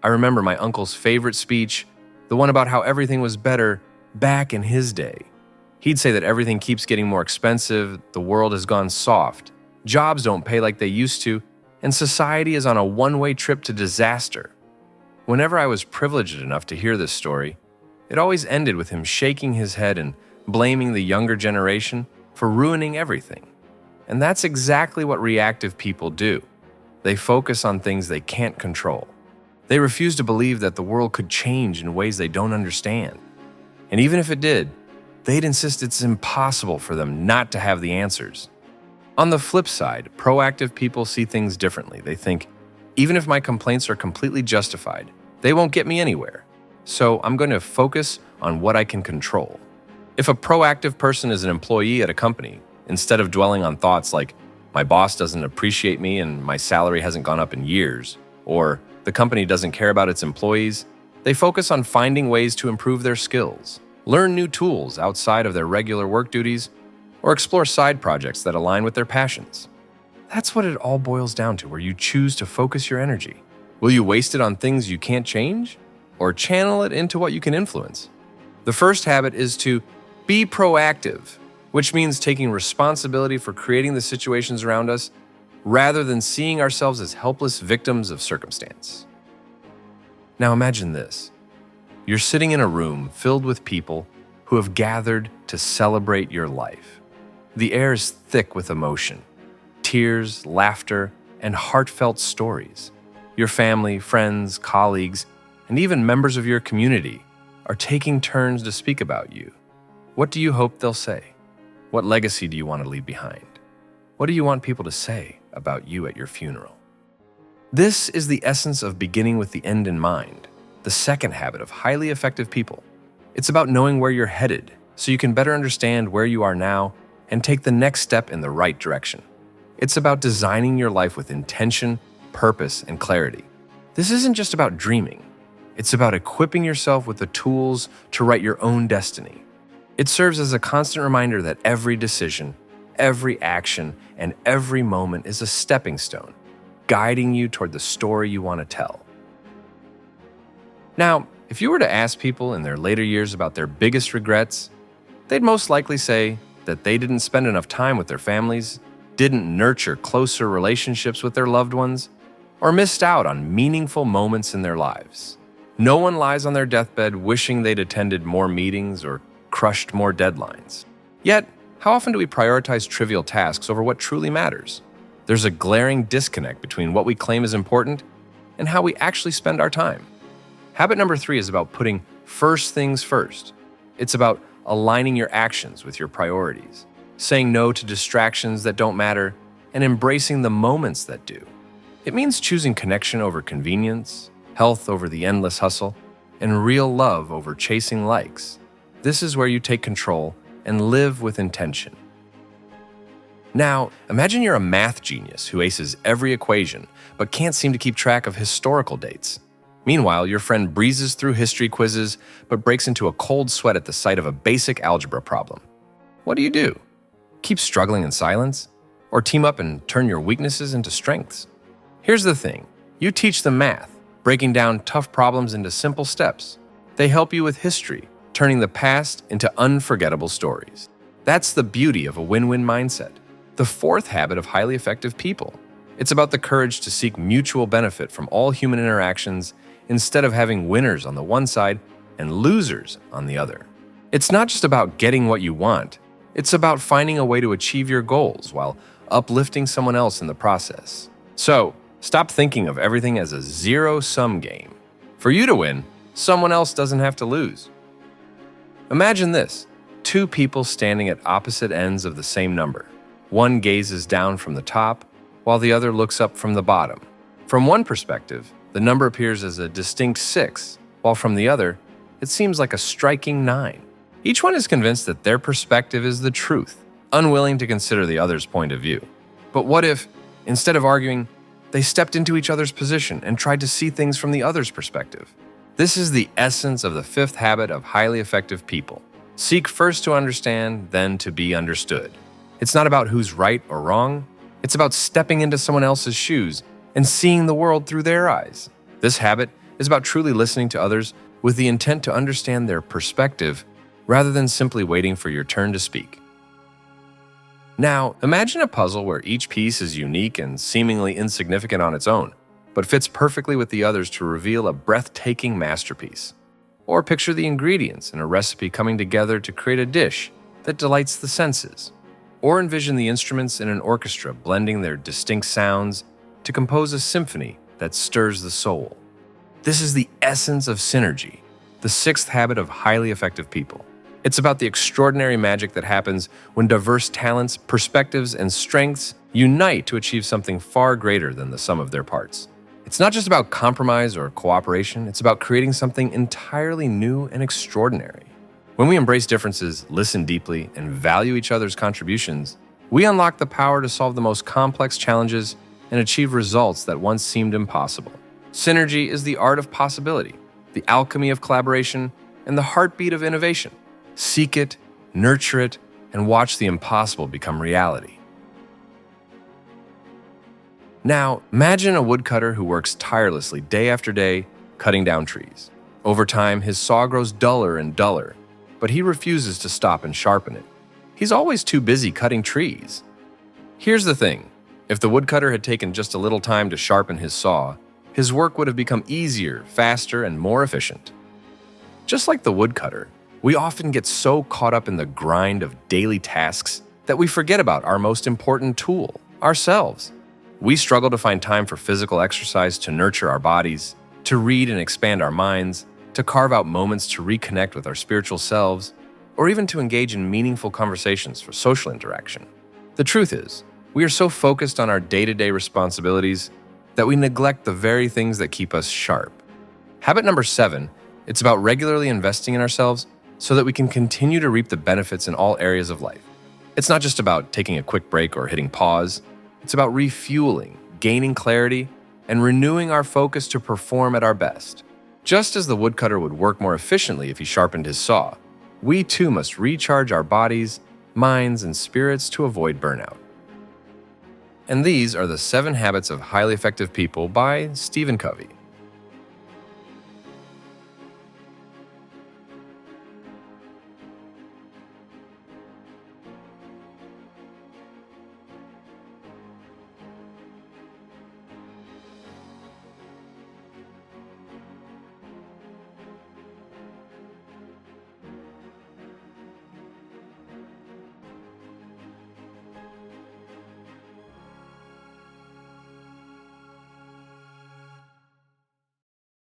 I remember my uncle's favorite speech, the one about how everything was better back in his day. He'd say that everything keeps getting more expensive, the world has gone soft, jobs don't pay like they used to, and society is on a one-way trip to disaster. Whenever I was privileged enough to hear this story, it always ended with him shaking his head and blaming the younger generation for ruining everything. And that's exactly what reactive people do. They focus on things they can't control. They refuse to believe that the world could change in ways they don't understand. And even if it did, they'd insist it's impossible for them not to have the answers. On the flip side, proactive people see things differently. They think, even if my complaints are completely justified, they won't get me anywhere. So I'm going to focus on what I can control. If a proactive person is an employee at a company, instead of dwelling on thoughts like, my boss doesn't appreciate me and my salary hasn't gone up in years, or the company doesn't care about its employees, they focus on finding ways to improve their skills, learn new tools outside of their regular work duties, or explore side projects that align with their passions. That's what it all boils down to, where you choose to focus your energy. Will you waste it on things you can't change, or channel it into what you can influence? The first habit is to be proactive, which means taking responsibility for creating the situations around us rather than seeing ourselves as helpless victims of circumstance. Now imagine this. You're sitting in a room filled with people who have gathered to celebrate your life. The air is thick with emotion, tears, laughter, and heartfelt stories. Your family, friends, colleagues, and even members of your community are taking turns to speak about you. What do you hope they'll say? What legacy do you want to leave behind? What do you want people to say about you at your funeral? This is the essence of beginning with the end in mind, the second habit of highly effective people. It's about knowing where you're headed so you can better understand where you are now and take the next step in the right direction. It's about designing your life with intention, purpose, and clarity. This isn't just about dreaming. It's about equipping yourself with the tools to write your own destiny. It serves as a constant reminder that every decision, every action, and every moment is a stepping stone, guiding you toward the story you want to tell. Now, if you were to ask people in their later years about their biggest regrets, they'd most likely say that they didn't spend enough time with their families, didn't nurture closer relationships with their loved ones, or missed out on meaningful moments in their lives. No one lies on their deathbed wishing they'd attended more meetings or crushed more deadlines. Yet, how often do we prioritize trivial tasks over what truly matters? There's a glaring disconnect between what we claim is important and how we actually spend our time. Habit number 3 is about putting first things first. It's about aligning your actions with your priorities, saying no to distractions that don't matter, and embracing the moments that do. It means choosing connection over convenience, health over the endless hustle, and real love over chasing likes. This is where you take control and live with intention. Now, imagine you're a math genius who aces every equation but can't seem to keep track of historical dates. Meanwhile, your friend breezes through history quizzes but breaks into a cold sweat at the sight of a basic algebra problem. What do? Keep struggling in silence? Or team up and turn your weaknesses into strengths? Here's the thing. You teach them math, breaking down tough problems into simple steps. They help you with history, turning the past into unforgettable stories. That's the beauty of a win-win mindset. The fourth habit of highly effective people. It's about the courage to seek mutual benefit from all human interactions instead of having winners on the one side and losers on the other. It's not just about getting what you want. It's about finding a way to achieve your goals while uplifting someone else in the process. So, stop thinking of everything as a zero-sum game. For you to win, someone else doesn't have to lose. Imagine this. 2 people standing at opposite ends of the same number. One gazes down from the top, while the other looks up from the bottom. From one perspective, the number appears as a distinct 6, while from the other, it seems like a striking 9. Each one is convinced that their perspective is the truth, unwilling to consider the other's point of view. But what if, instead of arguing, they stepped into each other's position and tried to see things from the other's perspective? This is the essence of the 5th habit of highly effective people. Seek first to understand, then to be understood. It's not about who's right or wrong. It's about stepping into someone else's shoes and seeing the world through their eyes. This habit is about truly listening to others with the intent to understand their perspective rather than simply waiting for your turn to speak. Now, imagine a puzzle where each piece is unique and seemingly insignificant on its own, but fits perfectly with the others to reveal a breathtaking masterpiece. Or picture the ingredients in a recipe coming together to create a dish that delights the senses. Or envision the instruments in an orchestra blending their distinct sounds to compose a symphony that stirs the soul. This is the essence of synergy, the sixth habit of highly effective people. It's about the extraordinary magic that happens when diverse talents, perspectives, and strengths unite to achieve something far greater than the sum of their parts. It's not just about compromise or cooperation, it's about creating something entirely new and extraordinary. When we embrace differences, listen deeply, and value each other's contributions, we unlock the power to solve the most complex challenges and achieve results that once seemed impossible. Synergy is the art of possibility, the alchemy of collaboration, and the heartbeat of innovation. Seek it, nurture it, and watch the impossible become reality. Now, imagine a woodcutter who works tirelessly day after day, cutting down trees. Over time, his saw grows duller and duller, but he refuses to stop and sharpen it. He's always too busy cutting trees. Here's the thing. If the woodcutter had taken just a little time to sharpen his saw, his work would have become easier, faster, and more efficient. Just like the woodcutter, we often get so caught up in the grind of daily tasks that we forget about our most important tool, ourselves. We struggle to find time for physical exercise to nurture our bodies, to read and expand our minds, to carve out moments to reconnect with our spiritual selves, or even to engage in meaningful conversations for social interaction. The truth is, we are so focused on our day-to-day responsibilities that we neglect the very things that keep us sharp. Habit number 7, it's about regularly investing in ourselves so that we can continue to reap the benefits in all areas of life. It's not just about taking a quick break or hitting pause. It's about refueling, gaining clarity, and renewing our focus to perform at our best. Just as the woodcutter would work more efficiently if he sharpened his saw, we too must recharge our bodies, minds, and spirits to avoid burnout. And these are the 7 Habits of Highly Effective People by Stephen Covey.